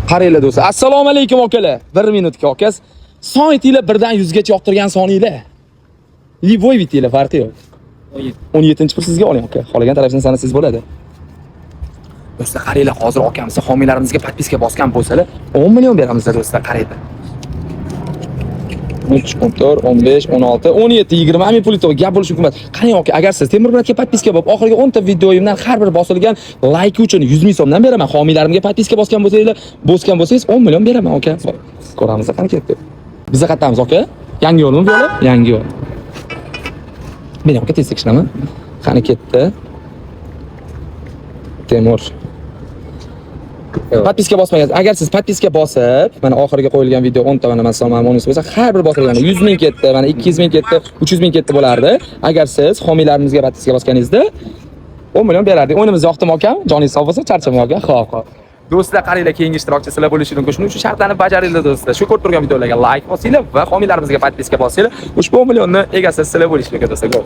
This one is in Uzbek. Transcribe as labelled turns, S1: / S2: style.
S1: Qaranglar do'stlar. Assalomu alaykum akalar. 1 minutga okas. Son aytinglar 1 dan 100 gacha yoqtirgan soninglar. Livoy bitinglar, farqi yo'q. 17-pul sizga oling aka. Qolgan tarafini sanasiz bo'ladi. Do'stlar qaranglar, hozir akamiz homiylarimizga podpiska bosgan bo'lsalar, 10 million beramiz do'stlar, qaranglar. 13, 14, 15, 16, 17, 20 ming pul yetib gap bo'lishi mumkin. Qarang aka, agar siz Temur Muratga podpiska bo'lib, oxirgi 10 ta videoyimdan har bir bosilgan like uchun 100 ming so'mdan beraman. Homiylarimga podpiska bosgan bo'lsangiz 10 million beraman aka. Ko'ramiz qani ketdi. Biz qaytamiz aka. Yangi yo'lmi bu yo'l? Yangi yo'l. Men aka tez tekshiraman. Qani ketdi. Temur. Podpiska bosmagansiz. Agar siz podpiska bosib, mana oxirgi qo'yilgan video 10 ta mana men so'mam bonus bo'lsa, har bir bosilganda 100 ming ketdi, mana 200 ming ketdi, 300 ming ketdi bo'lardi. Agar siz homiylarimizga podpiska bosganingizda 10 million berardik. O'yinimiz yoqdimi akam? Joningiz sog' bo'lsin, charchamang aka. Xo'p. Do'stlar, qaranglar, keyingi ishtirokchi sizlar bo'lishingiz mumkin. Shuning uchun shartlarni bajaringlar do'stlar. Shu ko'rib turgan videolarga like bosinglar va homiylarimizga podpiska bosinglar. Ushbu 10 millionni egasi sizlar bo'lishingiz mumkin do'stlar.